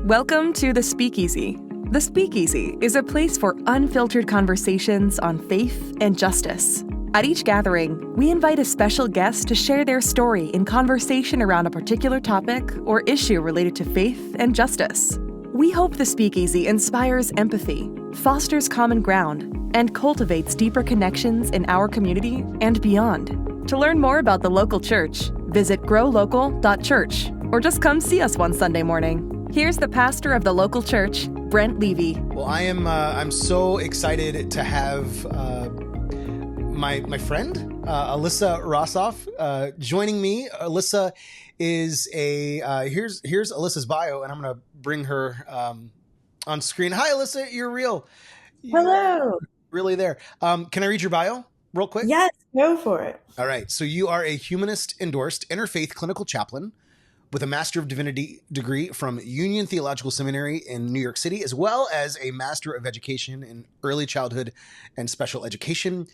Welcome to the Speakeasy. The Speakeasy is a place for unfiltered conversations on faith and justice. At each gathering, we invite a special guest to share their story in conversation around a particular topic or issue related to faith and justice. We hope the Speakeasy inspires empathy, fosters common ground, and cultivates deeper connections in our community and beyond. To learn more about the local church, visit growlocal.church or just come see us one Sunday morning. Here's the pastor of the local church, Brent Levy. Well, I'm so excited to have my friend, Elisa Rosoff, joining me. Elisa is here's Elisa's bio, and I'm going to bring her on screen. Hi, Elisa, you're real. Hello. Really there. Can I read your bio real quick? Yes, go for it. All right. So you are a humanist endorsed interfaith clinical chaplain with a Master of Divinity degree from Union Theological Seminary in New York City, as well as a Master of Education in Early Childhood and Special Education.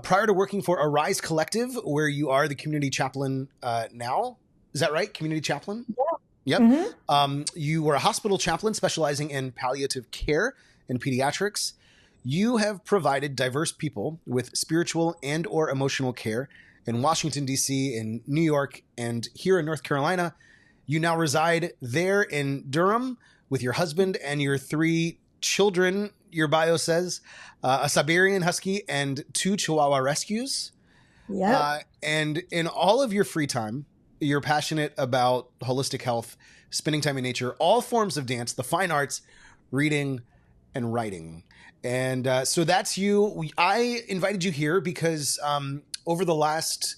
Prior to working for Arise Collective, where you are the community chaplain now. Is that right? Community chaplain? Yeah. Yep. Mm-hmm. You were a hospital chaplain specializing in palliative care and pediatrics. You have provided diverse people with spiritual and or emotional care in Washington, D.C., in New York, and here in North Carolina. You now reside there in Durham with your husband and your 3 children, your bio says, a Siberian Husky and 2 Chihuahua rescues. Yeah. And in all of your free time, you're passionate about holistic health, spending time in nature, all forms of dance, the fine arts, reading, and writing. And so that's you. I invited you here because over the last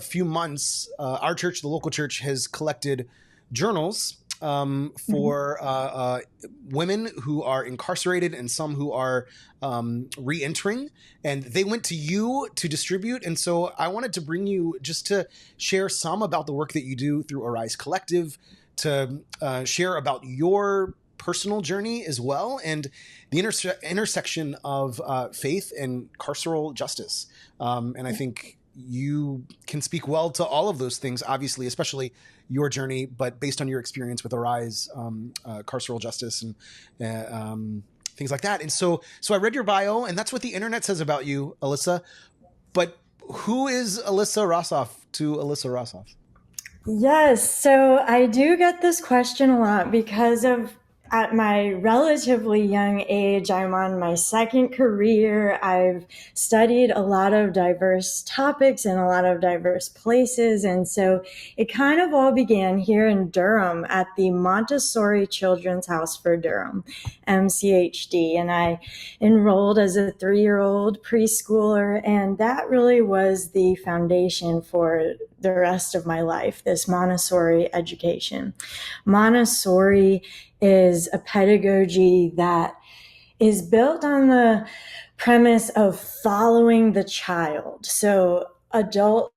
few months, our church, the local church, has collected journals for women who are incarcerated and some who are reentering, and they went to you to distribute. And so I wanted to bring you just to share some about the work that you do through Arise Collective, to share about your personal journey as well, and the intersection of faith and carceral justice. And I think you can speak well to all of those things, obviously, especially your journey, but based on your experience with Arise, carceral justice and things like that. And so I read your bio, and that's what the internet says about you, Elisa. But who is Elisa Rosoff to Elisa Rosoff? Yes. So I do get this question a lot because at my relatively young age, I'm on my 2nd career. I've studied a lot of diverse topics in a lot of diverse places. And so it kind of all began here in Durham at the Montessori Children's House for Durham, MCHD. And I enrolled as a 3-year-old preschooler. And that really was the foundation for the rest of my life, this Montessori education. Montessori is a pedagogy that is built on the premise of following the child. So adult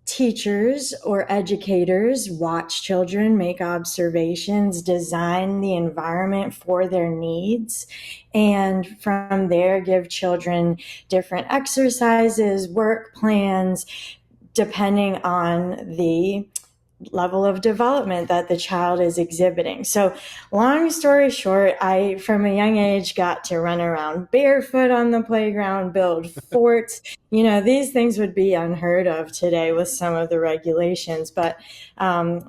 teachers or educators watch children, make observations, design the environment for their needs, and from there give children different exercises, work plans, depending on the level of development that the child is exhibiting. So long story short, I, from a young age, got to run around barefoot on the playground, build forts. These things would be unheard of today with some of the regulations, but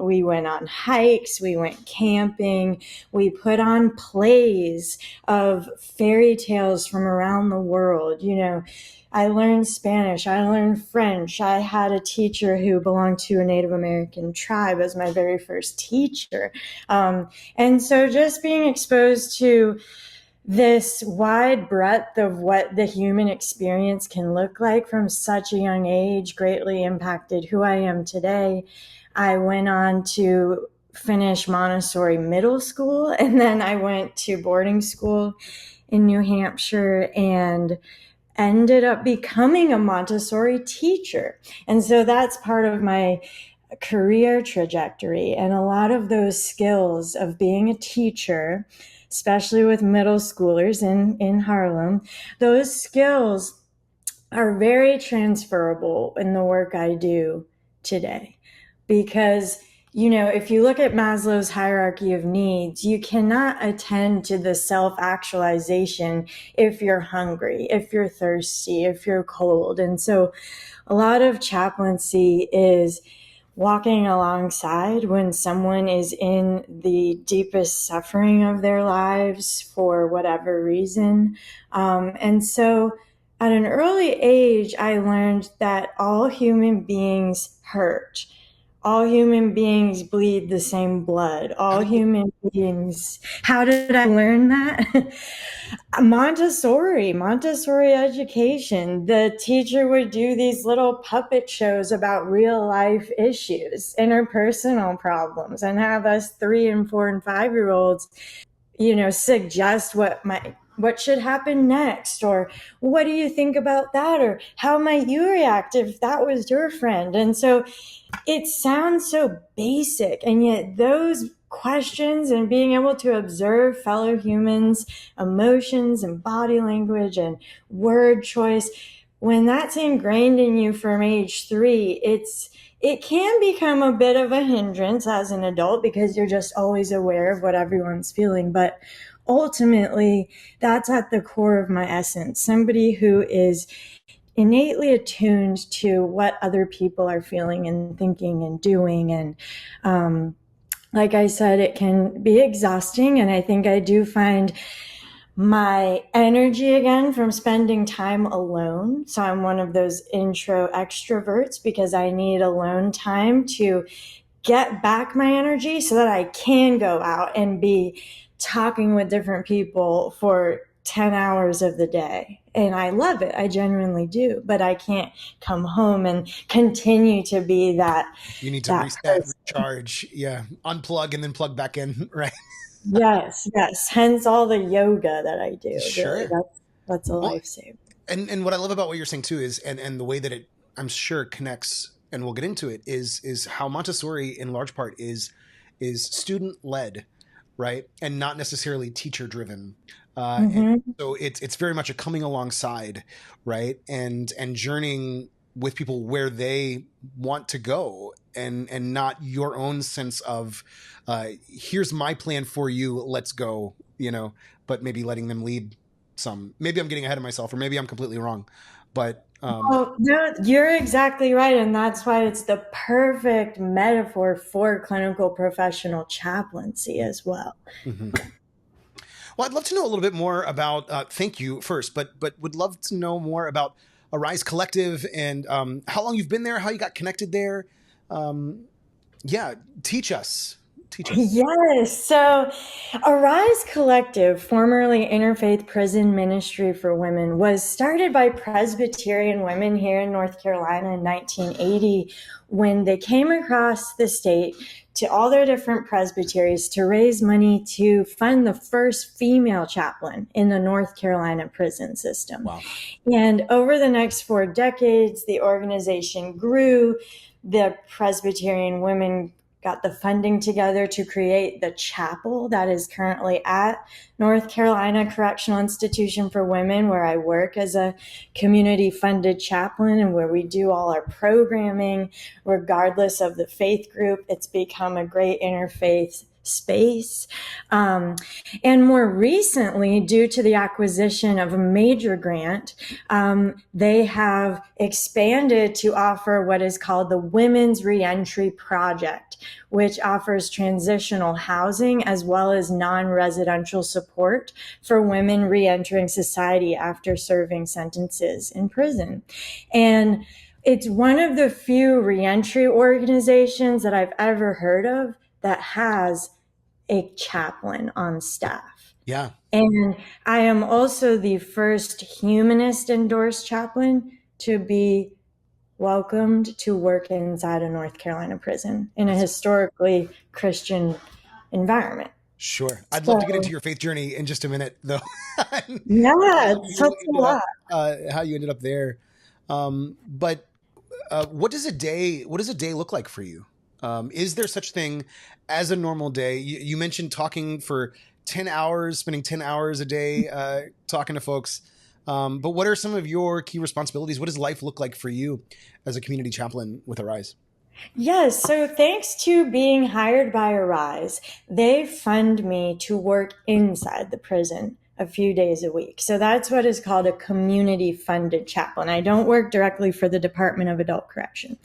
we went on hikes, we went camping, we put on plays of fairy tales from around the world. I learned Spanish, I learned French. I had a teacher who belonged to a Native American tribe as my very first teacher. And so just being exposed to this wide breadth of what the human experience can look like from such a young age greatly impacted who I am today. I went on to finish Montessori middle school, and then I went to boarding school in New Hampshire and ended up becoming a Montessori teacher. And so that's part of my career trajectory. And a lot of those skills of being a teacher, especially with middle schoolers in Harlem, those skills are very transferable in the work I do today. Because if you look at Maslow's hierarchy of needs, you cannot attend to the self-actualization if you're hungry, if you're thirsty, if you're cold. And so a lot of chaplaincy is walking alongside when someone is in the deepest suffering of their lives for whatever reason. And so at an early age, I learned that all human beings hurt. All human beings bleed the same blood. All human beings. How did I learn that? Montessori education. The teacher would do these little puppet shows about real life issues, interpersonal problems, and have us 3 and 4 and 5-year-olds, suggest what should happen next, or what do you think about that, or how might you react if that was your friend? And so it sounds so basic, and yet those questions and being able to observe fellow humans' emotions and body language and word choice, when that's ingrained in you from age 3, it can become a bit of a hindrance as an adult because you're just always aware of what everyone's feeling. But ultimately, that's at the core of my essence. Somebody who is innately attuned to what other people are feeling and thinking and doing. And like I said, it can be exhausting. And I think I do find my energy again from spending time alone. So I'm one of those intro extroverts because I need alone time to get back my energy so that I can go out and be talking with different people for 10 hours of the day. And I love it. I genuinely do. But I can't come home and continue to be that. You need to reset, recharge, unplug and then plug back in, right? Yes. Hence all the yoga that I do. Sure. Really. That's a lifesaver. And what I love about what you're saying too is, and the way that it, I'm sure, connects, and we'll get into it, is how Montessori in large part is student led, right? And not necessarily teacher driven. And so it's very much a coming alongside, right? And journeying with people where they want to go, and not your own sense of, here's my plan for you, let's go, but maybe letting them lead some. Maybe I'm getting ahead of myself, or maybe I'm completely wrong, but no, you're exactly right. And that's why it's the perfect metaphor for clinical professional chaplaincy as well. Well, I'd love to know a little bit more about, thank you first, but would love to know more about Arise Collective and how long you've been there, how you got connected there. Teach us. Yes. So Arise Collective, formerly Interfaith Prison Ministry for Women, was started by Presbyterian women here in North Carolina in 1980 when they came across the state to all their different presbyteries to raise money to fund the first female chaplain in the North Carolina prison system. Wow. And over the next 4 decades, the organization grew. The Presbyterian women got the funding together to create the chapel that is currently at North Carolina Correctional Institution for Women, where I work as a community-funded chaplain and where we do all our programming, regardless of the faith group. It's become a great interfaith space. And more recently, due to the acquisition of a major grant, they have expanded to offer what is called the Women's Reentry Project, which offers transitional housing as well as non-residential support for women reentering society after serving sentences in prison. And it's one of the few reentry organizations that I've ever heard of that has a chaplain on staff. Yeah. And I am also the first humanist endorsed chaplain to be welcomed to work inside a North Carolina prison in a historically Christian environment. Sure. I'd love to get into your faith journey in just a minute, though. Yeah, it's such a lot. How you ended up there. But what does a day look like for you? Is there such thing as a normal day? You mentioned talking for 10 hours, spending 10 hours a day talking to folks. But what are some of your key responsibilities? What does life look like for you as a community chaplain with Arise? Yes, so thanks to being hired by Arise, they fund me to work inside the prison a few days a week. So that's what is called a community funded chaplain. I don't work directly for the Department of Adult Correction.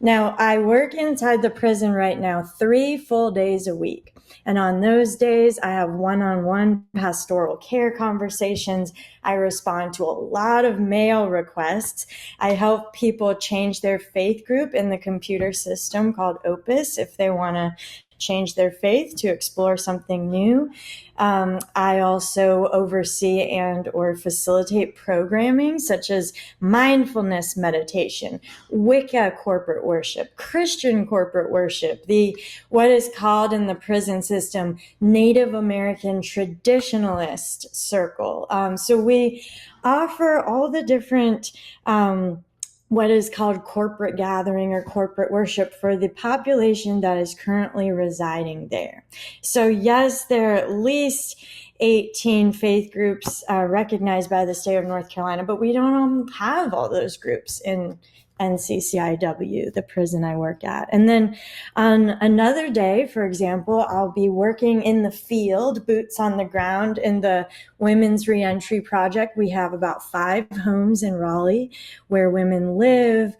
Now, I work inside the prison right now 3 full days a week. And on those days, I have one-on-one pastoral care conversations. I respond to a lot of mail requests. I help people change their faith group in the computer system called Opus if they want to change their faith to explore something new. I also oversee and or facilitate programming such as mindfulness meditation, Wicca corporate worship, Christian corporate worship, the what is called in the prison system Native American traditionalist circle. So we offer all the different what is called corporate gathering or corporate worship for the population that is currently residing there. So yes, there are at least 18 faith groups recognized by the state of North Carolina, but we don't have all those groups in NCCIW, the prison I work at. And then on another day, for example, I'll be working in the field, boots on the ground in the Women's Reentry Project. We have about 5 homes in Raleigh where women live.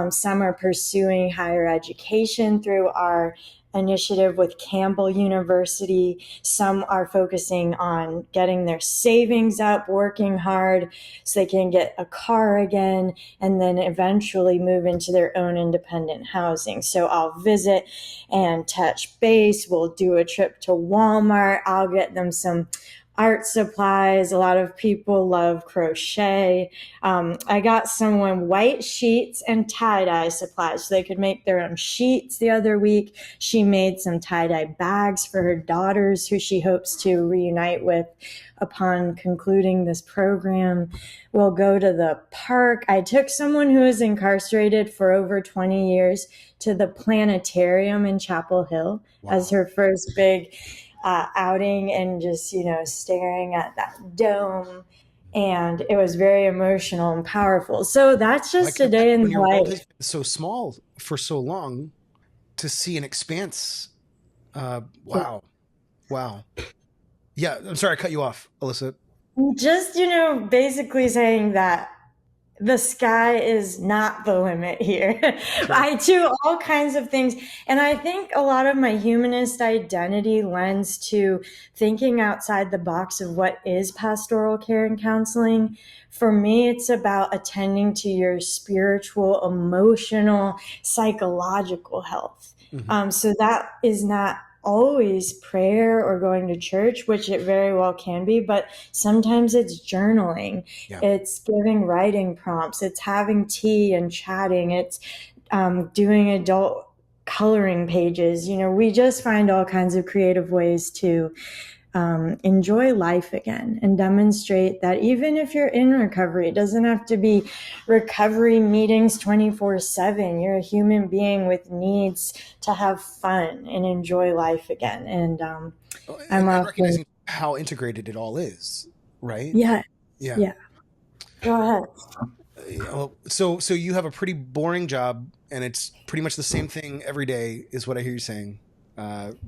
Some are pursuing higher education through our initiative with Campbell University. Some are focusing on getting their savings up, working hard so they can get a car again, and then eventually move into their own independent housing. So I'll visit and touch base. We'll do a trip to Walmart. I'll get them some art supplies. A lot of people love crochet. I got someone white sheets and tie-dye supplies so they could make their own sheets the other week. She made some tie-dye bags for her daughters who she hopes to reunite with upon concluding this program. We'll go to the park. I took someone who was incarcerated for over 20 years to the planetarium in Chapel Hill as her first big outing, and just, staring at that dome. And it was very emotional and powerful. So that's just a day in when your life. world has been so small for so long, to see an expanse. Wow. Yeah, I'm sorry I cut you off, Elisa. Just, basically saying that the sky is not the limit here. Sure. I do all kinds of things. And I think a lot of my humanist identity lends to thinking outside the box of what is pastoral care and counseling. For me, it's about attending to your spiritual, emotional, psychological health. Mm-hmm. So that is not always prayer or going to church, which it very well can be, but sometimes it's journaling. Yeah. It's giving writing prompts. It's having tea and chatting. It's doing adult coloring pages. We just find all kinds of creative ways to enjoy life again and demonstrate that even if you're in recovery, it doesn't have to be recovery meetings 24/7. You're a human being with needs to have fun and enjoy life again. And I'm recognizing how integrated it all is, right? Yeah. Go ahead. So you have a pretty boring job, and it's pretty much the same thing every day, is what I hear you saying.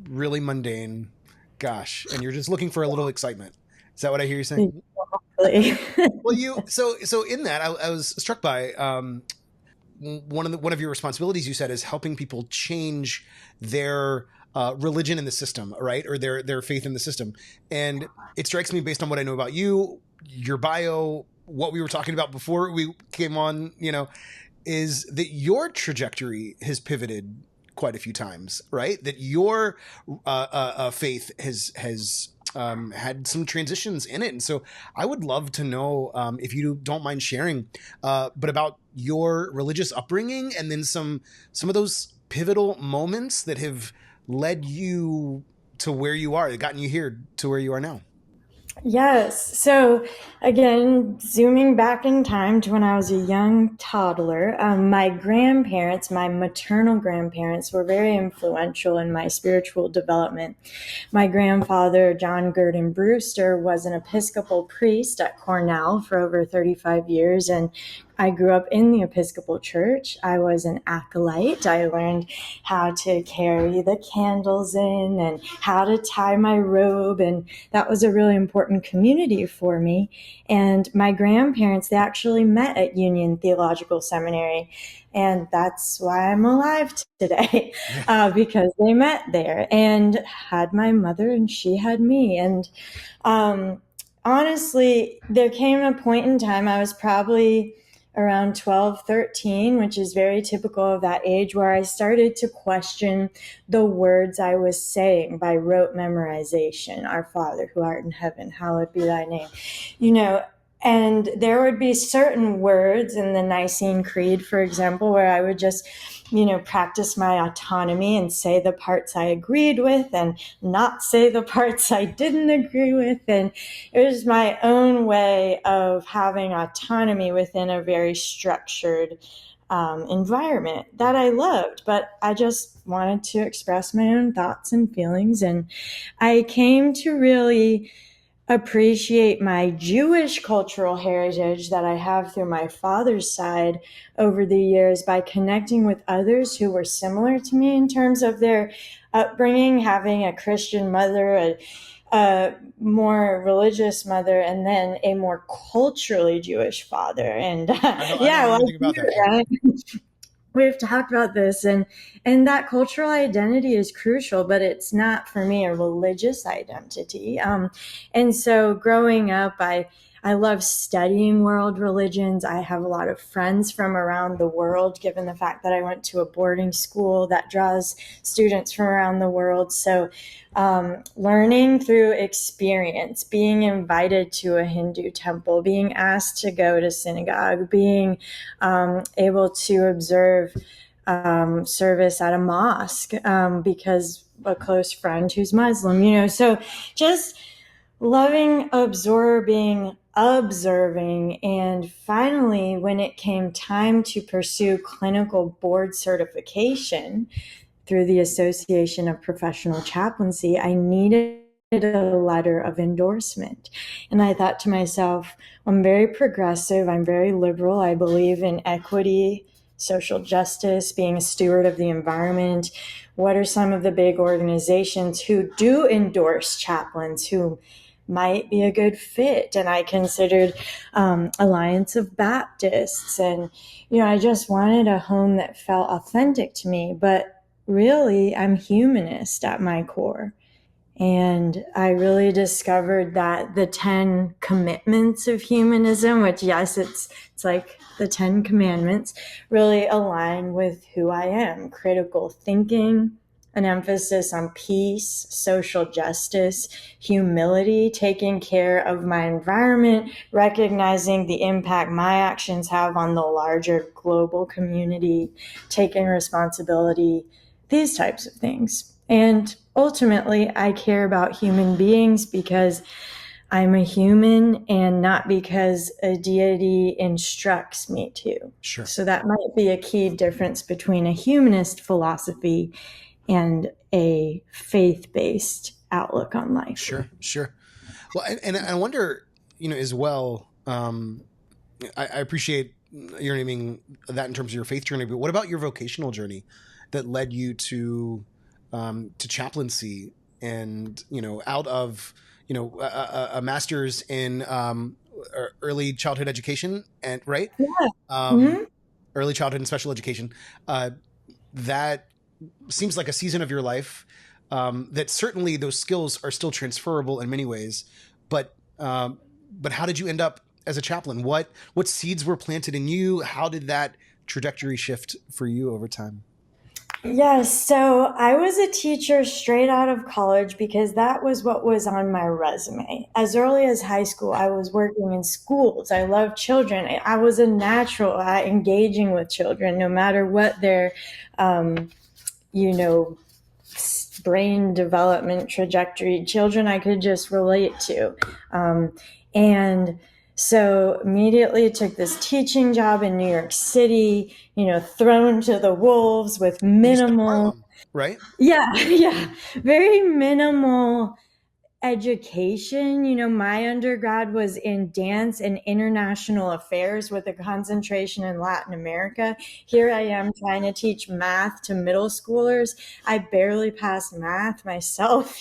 Really mundane. Gosh, and you're just looking for a little excitement. Is that what I hear you saying? Well, so in that, I was struck by one of your responsibilities. You said is helping people change their religion in the system, right, or their faith in the system. And it strikes me, based on what I know about you, your bio, what we were talking about before we came on, is that your trajectory has pivoted quite a few times, right? That your faith has had some transitions in it. And so I would love to know, if you don't mind sharing, but about your religious upbringing, and then some of those pivotal moments that have led you to where you are, that gotten you here to where you are now. Yes. So again, zooming back in time to when I was a young toddler, my grandparents, my maternal grandparents, were very influential in my spiritual development. My grandfather, John Gurdon Brewster, was an Episcopal priest at Cornell for over 35 years. And I grew up in the Episcopal Church. I was an acolyte. I learned how to carry the candles in and how to tie my robe. And that was a really important community for me. And my grandparents, they actually met at Union Theological Seminary. And that's why I'm alive today, because they met there and had my mother and she had me. And honestly, there came a point in time, I was probably around 12, 13, which is very typical of that age, where I started to question the words I was saying by rote memorization. Our Father who art in heaven, hallowed be thy name. And there would be certain words in the Nicene Creed, for example, where I would just, practice my autonomy and say the parts I agreed with and not say the parts I didn't agree with. And it was my own way of having autonomy within a very structured environment that I loved, but I just wanted to express my own thoughts and feelings. And I came to really appreciate my Jewish cultural heritage that I have through my father's side over the years by connecting with others who were similar to me in terms of their upbringing, having a Christian mother, a more religious mother, and then a more culturally Jewish father. And we've talked about this, and that cultural identity is crucial, but it's not for me a religious identity. And so growing up, I love studying world religions. I have a lot of friends from around the world, given the fact that I went to a boarding school that draws students from around the world. So learning through experience, being invited to a Hindu temple, being asked to go to synagogue, being able to observe service at a mosque because a close friend who's Muslim, so just loving, absorbing, observing. And finally, when it came time to pursue clinical board certification through the Association of Professional Chaplaincy, I needed a letter of endorsement. And I thought to myself, I'm very progressive, I'm very liberal, I believe in equity, social justice, being a steward of the environment. What are some of the big organizations who do endorse chaplains who might be a good fit? And I considered Alliance of Baptists. And, I just wanted a home that felt authentic to me. But really, I'm humanist at my core. And I really discovered that the 10 commitments of humanism, which, yes, it's like the 10 commandments, really align with who I am. Critical thinking, an emphasis on peace, social justice, humility, taking care of my environment, recognizing the impact my actions have on the larger global community, taking responsibility, these types of things. And ultimately, I care about human beings because I'm a human and not because a deity instructs me to. Sure. So that might be a key difference between a humanist philosophy and a faith-based outlook on life. Sure. Well, and I wonder, as well, I appreciate your naming that in terms of your faith journey, but what about your vocational journey that led you to chaplaincy and, out of, a master's in early childhood education and right? Yeah. Early childhood and special education. That seems like a season of your life that certainly those skills are still transferable in many ways. But how did you end up as a chaplain? What seeds were planted in you? How did that trajectory shift for you over time? Yes, so I was a teacher straight out of college because that was what was on my resume. As early as high school, I was working in schools. I loved children. I was a natural at engaging with children, no matter what their, brain development trajectory. Children I could just relate to. And so immediately took this teaching job in New York City, thrown to the wolves with minimal, right? Yeah, very minimal education. My undergrad was in dance and international affairs with a concentration in Latin America. Here I am trying to teach math to middle schoolers. I barely passed math myself,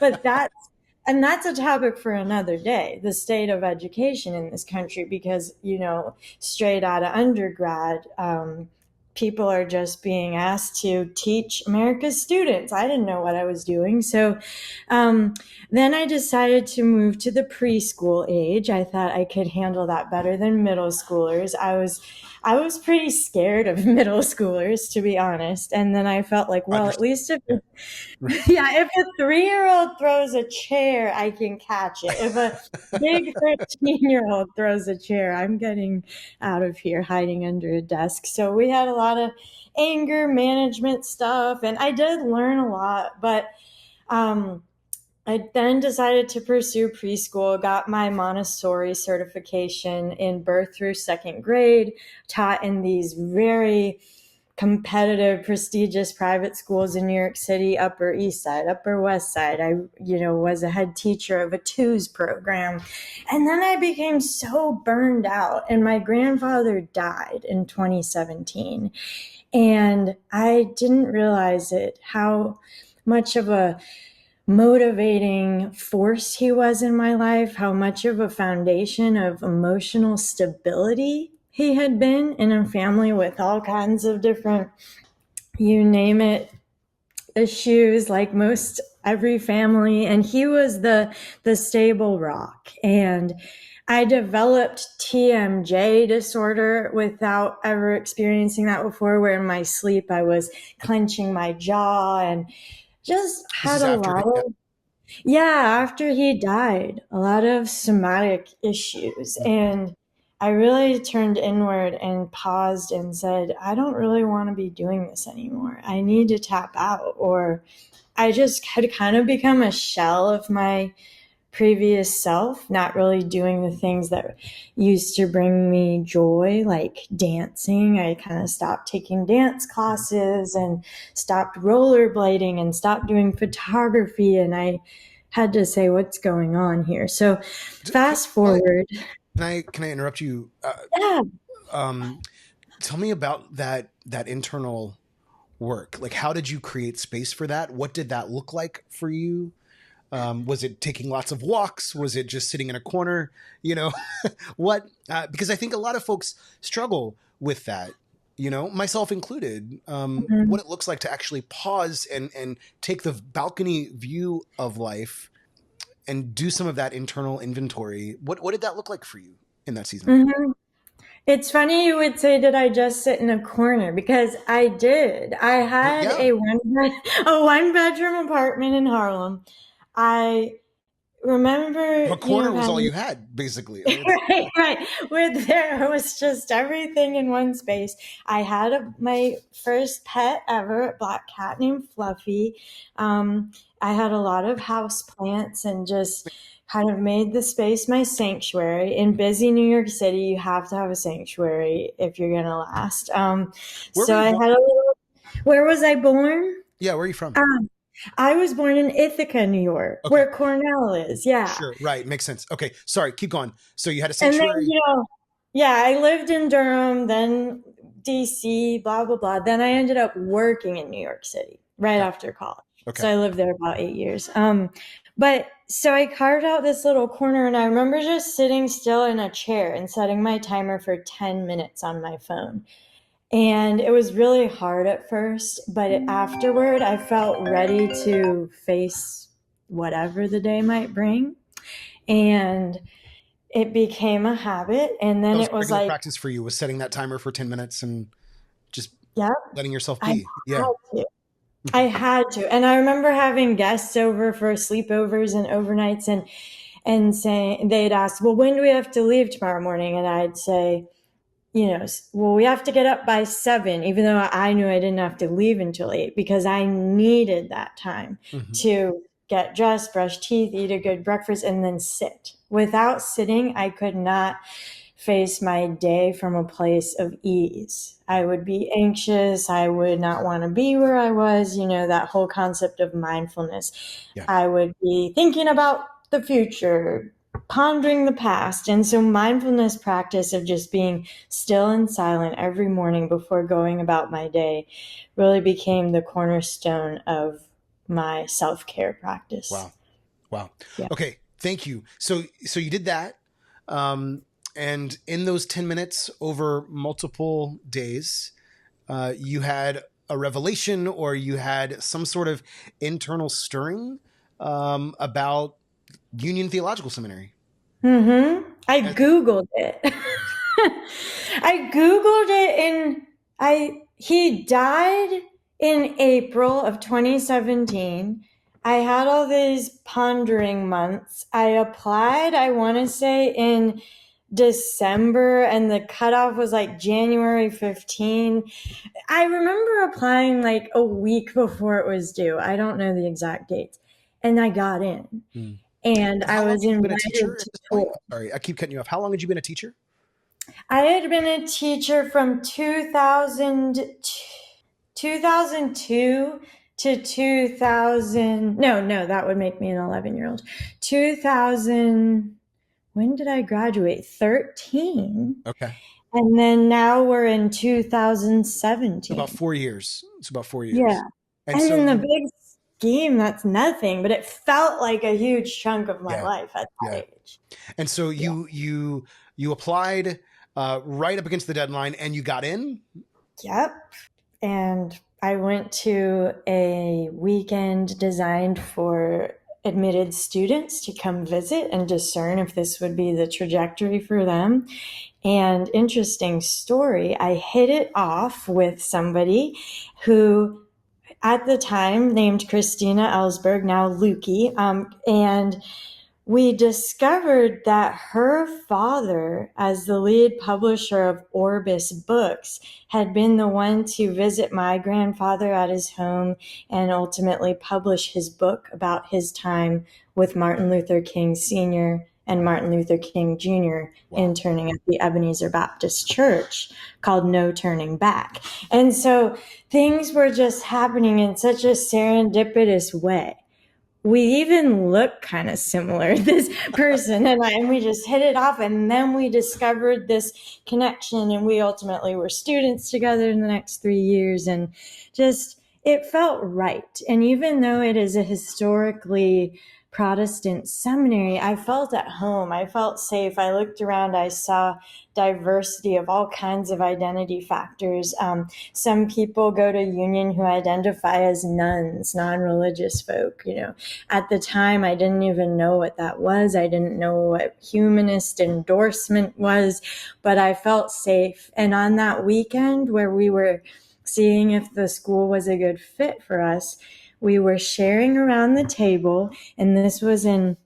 but that's a topic for another day, the state of education in this country, because, straight out of undergrad, people are just being asked to teach America's students. I didn't know what I was doing. So then I decided to move to the preschool age. I thought I could handle that better than middle schoolers. I was pretty scared of middle schoolers, to be honest. And then I felt like, well, at least if a 3-year-old throws a chair, I can catch it. If a big 13-year-old throws a chair, I'm getting out of here, hiding under a desk. So we had a lot of anger management stuff, and I did learn a lot, but I then decided to pursue preschool, got my Montessori certification in birth through second grade, taught in these very competitive, prestigious private schools in New York City, Upper East Side, Upper West Side. I, was a head teacher of a twos program. And then I became so burned out, and my grandfather died in 2017. And I didn't realize how much of a motivating force he was in my life, how much of a foundation of emotional stability he had been in a family with all kinds of different, you name it, issues, like most every family. And he was the stable rock. And I developed TMJ disorder without ever experiencing that before, where in my sleep I was clenching my jaw and just had a lot of, after he died, a lot of somatic issues. And I really turned inward and paused and said, I don't really want to be doing this anymore. I need to tap out. Or I just had kind of become a shell of my previous self, not really doing the things that used to bring me joy, like dancing. I kind of stopped taking dance classes and stopped rollerblading and stopped doing photography. And I had to say, what's going on here? So fast forward. Can I interrupt you? Yeah. Tell me about that internal work. Like, how did you create space for that? What did that look like for you? Was it taking lots of walks? Was it just sitting in a corner? What? Because I think a lot of folks struggle with that, myself included, what it looks like to actually pause and take the balcony view of life and do some of that internal inventory. What did that look like for you in that season? Mm-hmm. It's funny you would say, did I just sit in a corner? Because I did. I had a one-bedroom apartment in Harlem. I remember a corner was all you had, basically. right. Where there was just everything in one space. I had my first pet ever, a black cat named Fluffy. I had a lot of house plants and just kind of made the space my sanctuary. In busy New York City, you have to have a sanctuary if you're going to last. So I had a little. Where was I born? Yeah, where are you from? I was born in Ithaca, New York, where Cornell is. Yeah. Sure. Right. Makes sense. Okay. Sorry. Keep going. So you had a sanctuary. And then, I lived in Durham, then DC, blah, blah, blah. Then I ended up working in New York City right after college. Okay. So I lived there about 8 years. But so I carved out this little corner, and I remember just sitting still in a chair and setting my timer for 10 minutes on my phone. And it was really hard at first, but afterward, I felt ready to face whatever the day might bring. And it became a habit. And then it was like practice for you was setting that timer for 10 minutes and just letting yourself be. I had to. And I remember having guests over for sleepovers and overnights and saying, they'd ask, well, when do we have to leave tomorrow morning? And I'd say, well, we have to get up by 7, even though I knew I didn't have to leave until 8, because I needed that time to get dressed, brush teeth, eat a good breakfast, and then sit. Without sitting, I could not face my day from a place of ease. I would be anxious. I would not want to be where I was, that whole concept of mindfulness. Yeah. I would be thinking about the future, pondering the past. And so mindfulness practice of just being still and silent every morning before going about my day really became the cornerstone of my self-care practice. Wow. Yeah. Okay. Thank you. So you did that. And in those 10 minutes over multiple days, you had a revelation, or you had some sort of internal stirring about Union Theological Seminary. I Googled it. I Googled it he died in April of 2017. I had all these pondering months. I applied, I want to say, in December, and the cutoff was like January 15. I remember applying like a week before it was due. I don't know the exact dates. And I got in. And I was invited to tour. Sorry, I keep cutting you off. How long had you been a teacher? I had been a teacher from 2002 to 2000. No, that would make me an 11-year-old. 2000. When did I graduate? 13. Okay. And then now we're in 2017. So about 4 years. Yeah. And so in the big scheme, that's nothing, but it felt like a huge chunk of my life at that age. And so you applied right up against the deadline, and you got in? Yep. And I went to a weekend designed for admitted students to come visit and discern if this would be the trajectory for them. And interesting story, I hit it off with somebody who at the time named Christina Ellsberg, now Lukey, and we discovered that her father, as the lead publisher of Orbis Books, had been the one to visit my grandfather at his home and ultimately publish his book about his time with Martin Luther King Sr. and Martin Luther King Jr. interning at the Ebenezer Baptist Church, called No Turning Back. And so things were just happening in such a serendipitous way. We even look kind of similar, this person and I, and we just hit it off. And then we discovered this connection, and we ultimately were students together in the next 3 years, and just, it felt right. And even though it is a historically Protestant seminary, I felt at home. I felt safe. I looked around. I saw diversity of all kinds of identity factors. Some people go to Union who identify as nuns, non-religious folk. At the time, I didn't even know what that was. I didn't know what humanist endorsement was, but I felt safe. And on that weekend where we were seeing if the school was a good fit for us, we were sharing around the table, and this was in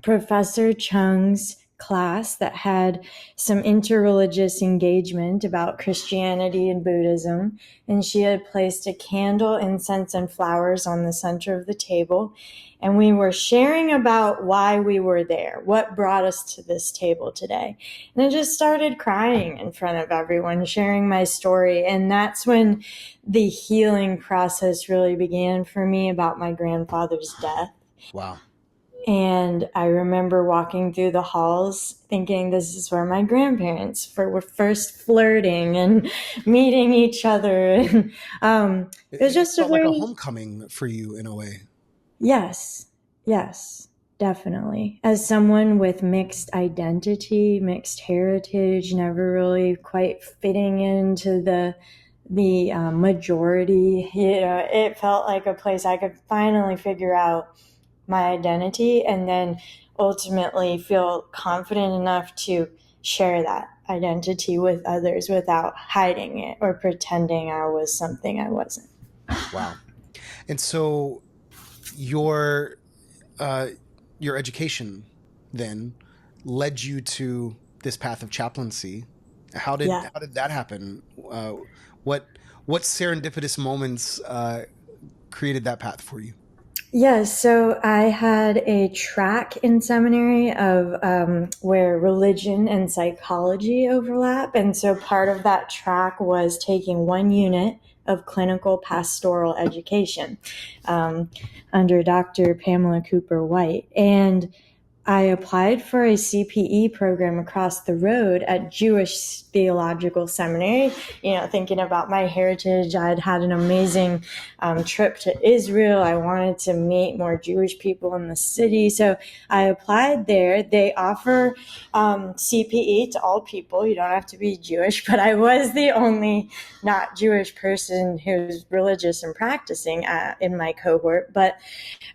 Professor Chung's class that had some interreligious engagement about Christianity and Buddhism. And she had placed a candle, incense, and flowers on the center of the table. And we were sharing about why we were there, what brought us to this table today. And I just started crying in front of everyone, sharing my story. And that's when the healing process really began for me about my grandfather's death. Wow. And I remember walking through the halls thinking, this is where my grandparents were first flirting and meeting each other. And it was just like a homecoming for you in a way. Yes, definitely. As someone with mixed identity, mixed heritage, never really quite fitting into the majority, it felt like a place I could finally figure out my identity, and then ultimately feel confident enough to share that identity with others without hiding it or pretending I was something I wasn't. Wow. And so your education then led you to this path of chaplaincy. How did that happen? What serendipitous moments created that path for you? Yes, so I had a track in seminary of where religion and psychology overlap. And so part of that track was taking one unit of clinical pastoral education under Dr. Pamela Cooper White. And I applied for a CPE program across the road at Jewish Theological Seminary. Thinking about my heritage, I'd had an amazing trip to Israel. I wanted to meet more Jewish people in the city. So I applied there. They offer CPE to all people. You don't have to be Jewish, but I was the only not Jewish person who's religious and practicing in my cohort. But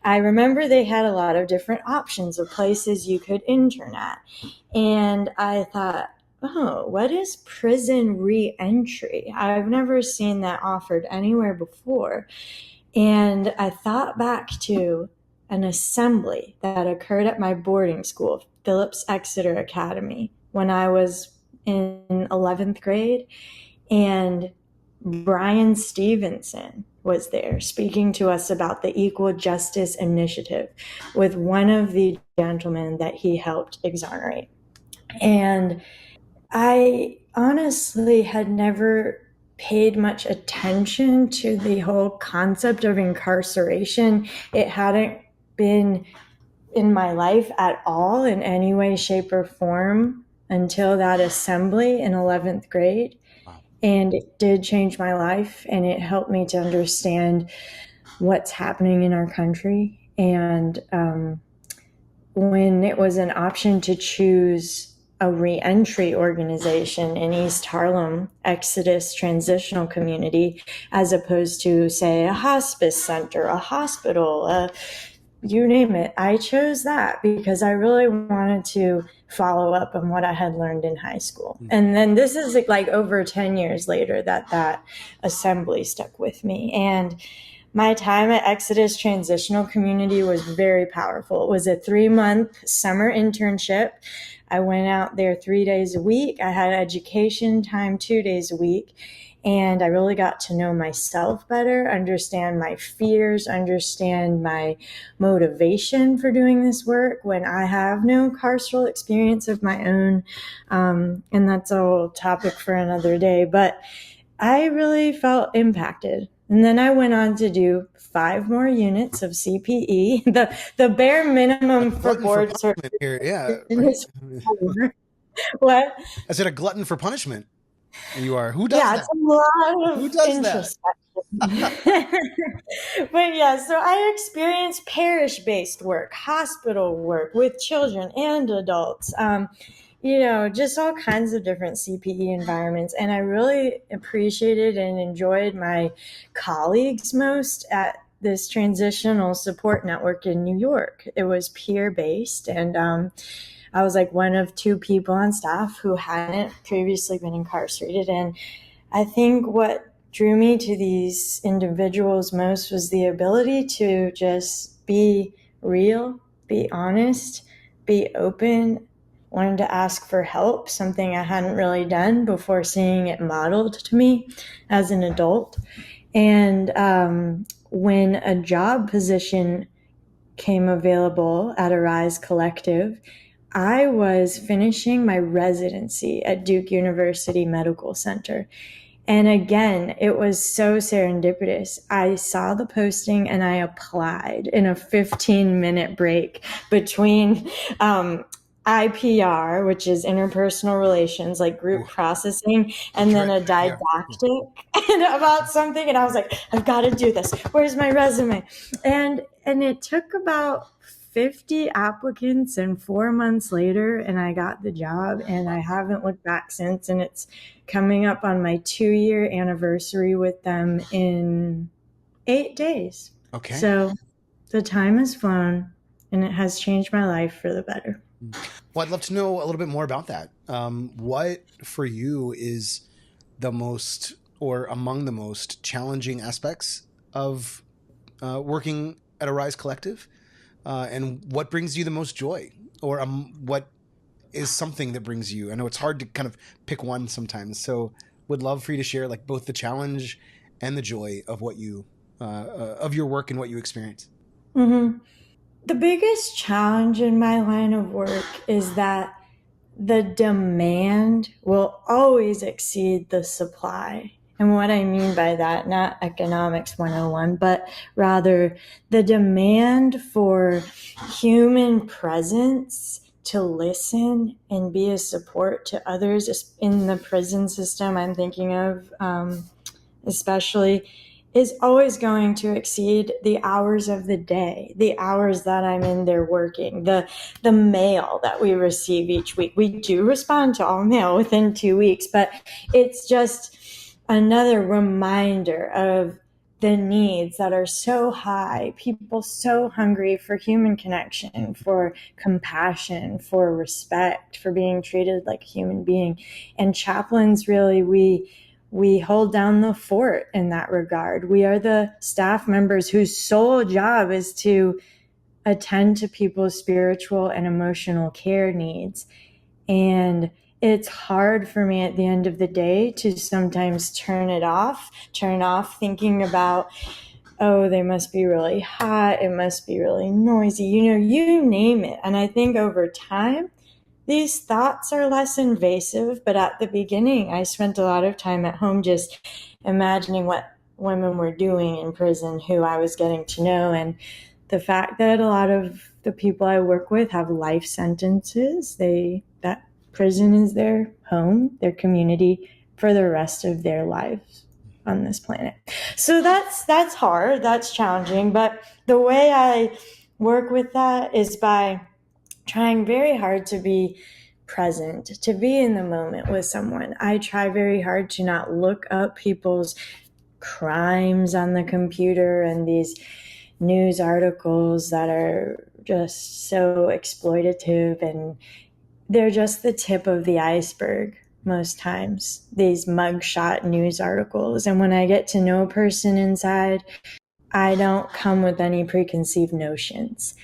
I remember they had a lot of different options of places you could intern at. And I thought, oh, what is prison reentry? I've never seen that offered anywhere before. And I thought back to an assembly that occurred at my boarding school, Phillips Exeter Academy, when I was in 11th grade. And Brian Stevenson was there speaking to us about the Equal Justice Initiative with one of the gentlemen that he helped exonerate. And I honestly had never paid much attention to the whole concept of incarceration. It hadn't been in my life at all in any way, shape, or form until that assembly in 11th grade. And it did change my life, and it helped me to understand what's happening in our country. And when it was an option to choose a reentry organization in East Harlem, Exodus Transitional Community, as opposed to, say, a hospice center, a hospital, you name it, I chose that because I really wanted to follow up on what I had learned in high school. And then this is like over 10 years later that assembly stuck with me. And my time at Exodus Transitional Community was very powerful. It was a 3-month summer internship. I went out there 3 days a week. I had education time 2 days a week. And I really got to know myself better, understand my fears, understand my motivation for doing this work when I have no carceral experience of my own. And that's a whole topic for another day. But I really felt impacted. And then I went on to do 5 more units of CPE, the bare minimum for board certification. Yeah. What? I said a glutton for punishment. You are. Who does that? Yeah, it's a lot of Who does introspection. But yeah, so I experienced parish-based work, hospital work with children and adults, just all kinds of different CPE environments. And I really appreciated and enjoyed my colleagues most at this transitional support network in New York. It was peer-based, and I was like one of 2 people on staff who hadn't previously been incarcerated. And I think what drew me to these individuals most was the ability to just be real, be honest, be open, learn to ask for help, something I hadn't really done before seeing it modeled to me as an adult. And when a job position came available at Arise Collective, I was finishing my residency at Duke University Medical Center. And again, it was so serendipitous. I saw the posting and I applied in a 15-minute break between IPR, which is interpersonal relations, like group processing, and then a didactic about something. And I was like, I've got to do this. Where's my resume? And it took about 50 applicants and 4 months later, and I got the job, and I haven't looked back since. And it's coming up on my 2-year anniversary with them in 8 days. Okay. So the time has flown, and it has changed my life for the better. Well, I'd love to know a little bit more about that. What for you is the most or among the most challenging aspects of working at Arise Collective? And what brings you the most joy, or what is something that brings you? I know it's hard to kind of pick one sometimes, so would love for you to share like both the challenge and the joy of what you of your work and what you experience. Mm-hmm. The biggest challenge in my line of work is that the demand will always exceed the supply. And what I mean by that, not economics 101, but rather the demand for human presence to listen and be a support to others in the prison system I'm thinking of, especially, is always going to exceed the hours of the day, the hours that I'm in there working, the mail that we receive each week. We do respond to all mail within 2 weeks, but it's just another reminder of the needs that are so high, people so hungry for human connection, for compassion, for respect, for being treated like a human being. And chaplains, really, we hold down the fort in that regard. We are the staff members whose sole job is to attend to people's spiritual and emotional care needs. And it's hard for me at the end of the day to sometimes turn off thinking about, oh, they must be really hot, it must be really noisy, you name it. And I think over time, these thoughts are less invasive, but at the beginning, I spent a lot of time at home just imagining what women were doing in prison, who I was getting to know, and the fact that a lot of the people I work with have life sentences. That prison is their home, their community for the rest of their lives on this planet. So that's hard, that's challenging, but the way I work with that is by trying very hard to be present, to be in the moment with someone. I try very hard to not look up people's crimes on the computer and these news articles that are just so exploitative, and they're just the tip of the iceberg most times, these mugshot news articles. And when I get to know a person inside, I don't come with any preconceived notions.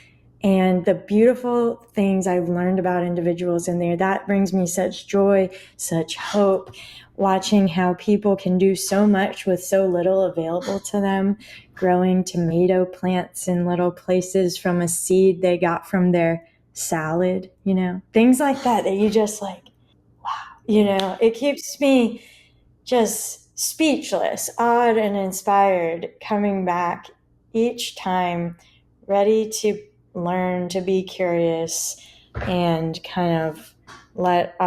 And the beautiful things I've learned about individuals in there, that brings me such joy, such hope, watching how people can do so much with so little available to them, growing tomato plants in little places from a seed they got from their salad, things like that you just like, wow, it keeps me just speechless, awed, and inspired coming back each time, ready to learn, to be curious, and kind of let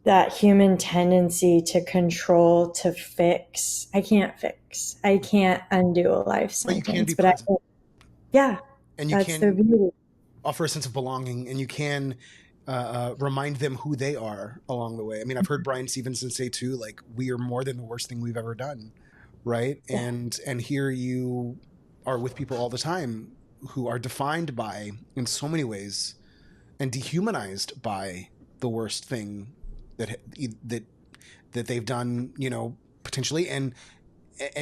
that human tendency to control, to fix. I can't undo a life sentence, But you can be but present. And you that's can the beauty. offer a sense of belonging, and you can remind them who they are along the way. I mean, I've heard Brian Stevenson say too, like, we are more than the worst thing we've ever done, right? Yeah. And here you are with people all the time who are defined by, in so many ways, and dehumanized by the worst thing that they've done, potentially, and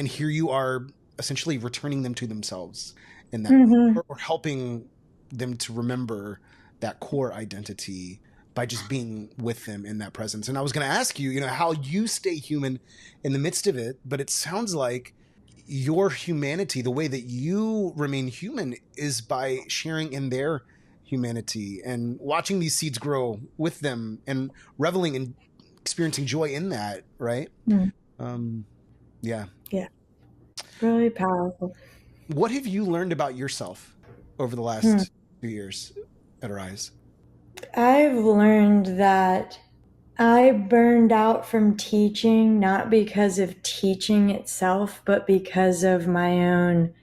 here you are essentially returning them to themselves in that way, or helping them to remember that core identity by just being with them in that presence. And I was going to ask you, how you stay human in the midst of it, but it sounds like your humanity, the way that you remain human, is by sharing in their humanity and watching these seeds grow with them and reveling and experiencing joy in that, right? Yeah. Really powerful. What have you learned about yourself over the last few years at Arise? I've learned that I burned out from teaching, not because of teaching itself, but because of my own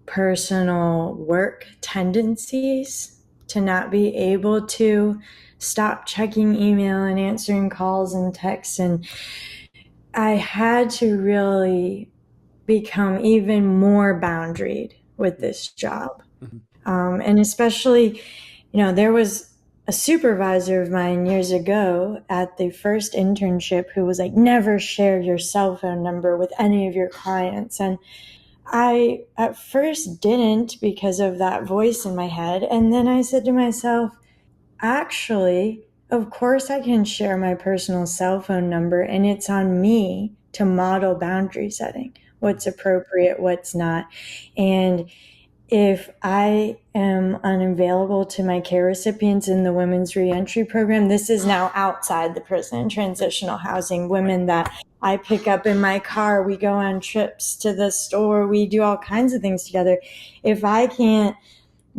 personal work tendencies, to not be able to stop checking email and answering calls and texts. And I had to really become even more boundaried with this job. And especially, there was a supervisor of mine years ago at the first internship who was like, never share your cell phone number with any of your clients. And I at first didn't, because of that voice in my head. And then I said to myself, actually, of course I can share my personal cell phone number, and it's on me to model boundary setting, what's appropriate, what's not. And if I am unavailable to my care recipients in the women's reentry program, this is now outside the prison, transitional housing, women that I pick up in my car, we go on trips to the store, we do all kinds of things together. If I can't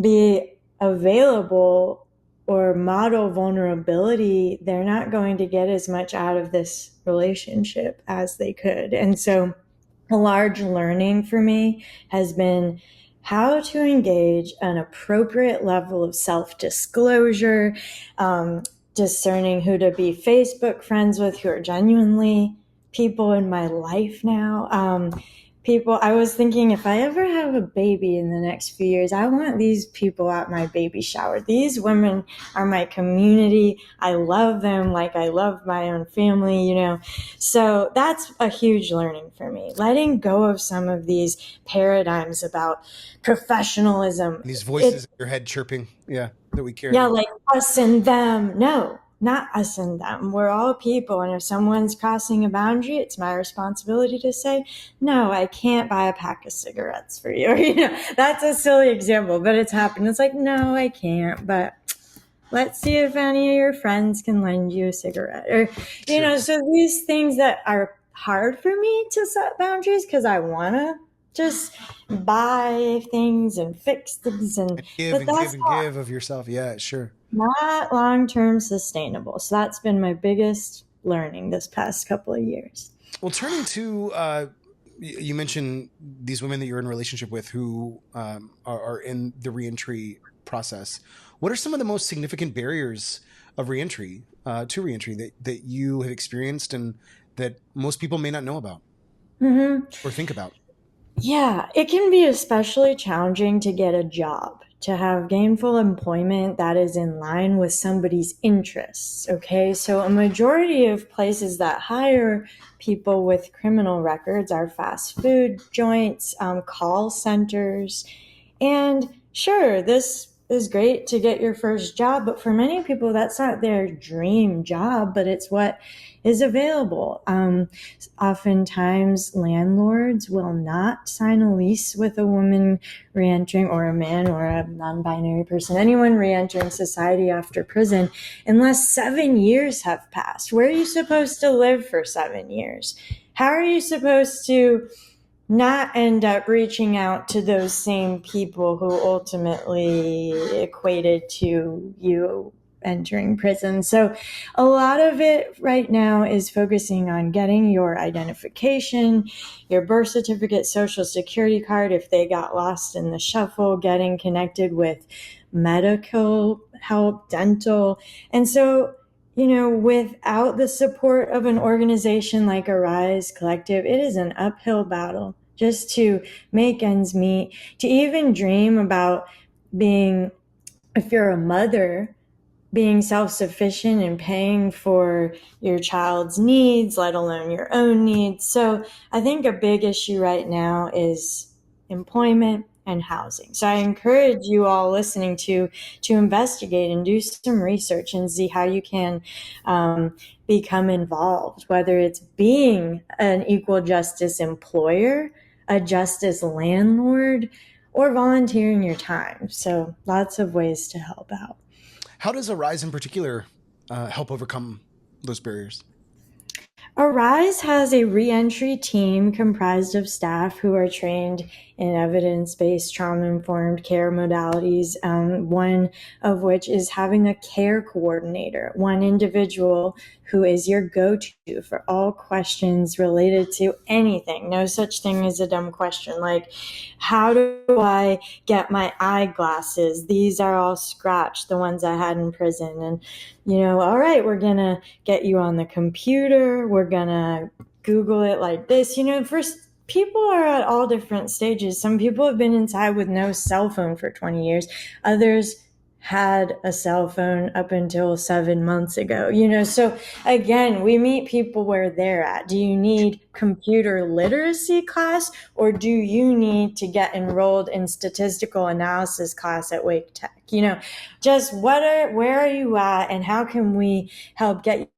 be available or model vulnerability, they're not going to get as much out of this relationship as they could. And so a large learning for me has been how to engage an appropriate level of self-disclosure, discerning who to be Facebook friends with who are genuinely people in my life now. People, I was thinking, if I ever have a baby in the next few years, I want these people at my baby shower. These women are my community. I love them like I love my own family, you know. So that's a huge learning for me, letting go of some of these paradigms about professionalism. These voices in your head chirping, that we carry. Yeah, like us and them. No, not us and them. We're all people. And if someone's crossing a boundary, it's my responsibility to say, no, I can't buy a pack of cigarettes for you. You know, that's a silly example, but it's happened. It's like, no, I can't, but let's see if any of your friends can lend you a cigarette. Or, you know, so these things that are hard for me to set boundaries because I want to just buy things and fix things and give of yourself. Yeah, sure. Not long-term sustainable. So that's been my biggest learning this past couple of years. Well, turning to, you mentioned these women that you're in a relationship with who are in the reentry process. What are some of the most significant barriers of reentry, to reentry that you have experienced and that most people may not know about or think about? Yeah, it can be especially challenging to get a job, to have gainful employment that is in line with somebody's interests. Okay, so a majority of places that hire people with criminal records are fast food joints, call centers. And sure, this is great to get your first job, but for many people, that's not their dream job, but it's what is available. Oftentimes, landlords will not sign a lease with a woman reentering, or a man, or a non-binary person, anyone reentering society after prison, unless 7 years have passed. Where are you supposed to live for 7 years? How are you supposed to not end up reaching out to those same people who ultimately equated to you entering prison? So a lot of it right now is focusing on getting your identification, your birth certificate, social security card, if they got lost in the shuffle, getting connected with medical help, dental. And so, you know, without the support of an organization like Arise Collective, it is an uphill battle just to make ends meet, to even dream about being, if you're a mother, being self-sufficient and paying for your child's needs, let alone your own needs. So I think a big issue right now is employment and housing. So I encourage you all listening to investigate and do some research and see how you can become involved, whether it's being an equal justice employer, a justice landlord, or volunteering your time. So lots of ways to help out. How does Arise in particular help overcome those barriers? Arise has a reentry team comprised of staff who are trained in evidence-based trauma-informed care modalities, one of which is having a care coordinator, one individual who is your go-to for all questions related to anything. No such thing as a dumb question, like, how do I get my eyeglasses? These are all scratched, the ones I had in prison. And, you know, all right, we're going to get you on the computer. We're going to Google it like this. You know, first, people are at all different stages. Some people have been inside with no cell phone for 20 years. Others had a cell phone up until 7 months ago, you know. So again, we meet people where they're at. Do you need computer literacy class, or do you need to get enrolled in statistical analysis class at Wake Tech? You know, just where are you at, and how can we help get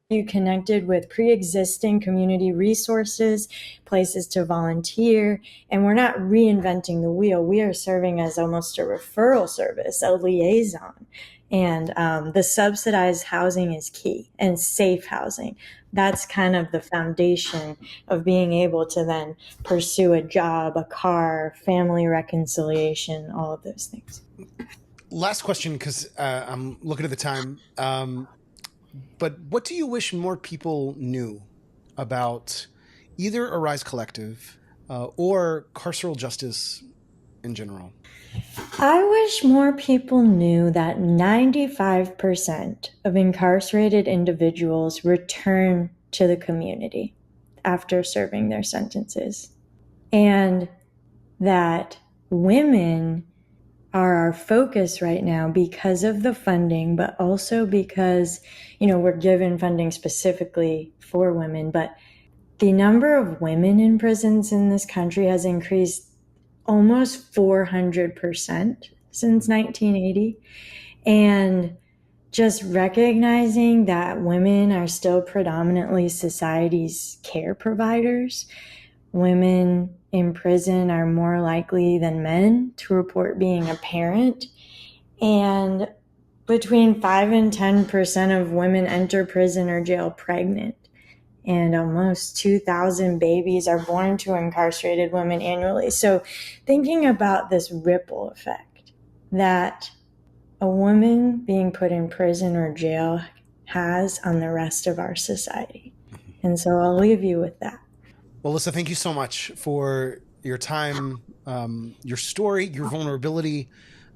You connected with pre-existing community resources, places to volunteer, and we're not reinventing the wheel. We are serving as almost a referral service, a liaison. And the subsidized housing is key, and safe housing. That's kind of the foundation of being able to then pursue a job, a car, family reconciliation, all of those things. Last question, because I'm looking at the time. But what do you wish more people knew about either Arise Collective or carceral justice in general? I wish more people knew that 95% of incarcerated individuals return to the community after serving their sentences, and that women are our focus right now because of the funding, but also because, we're given funding specifically for women, but the number of women in prisons in this country has increased almost 400% since 1980. And just recognizing that women are still predominantly society's care providers. Women in prison are more likely than men to report being a parent. And between 5 and 10% of women enter prison or jail pregnant. And almost 2,000 babies are born to incarcerated women annually. So thinking about this ripple effect that a woman being put in prison or jail has on the rest of our society. And so I'll leave you with that. Well, Elisa, thank you so much for your time, your story, your vulnerability,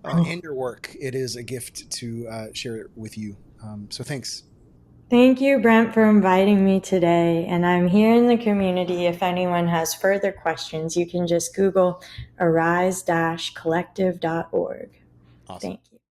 and your work. It is a gift to share it with you. So thanks. Thank you, Brent, for inviting me today. And I'm here in the community. If anyone has further questions, you can just Google arise-collective.org. Awesome. Thanks.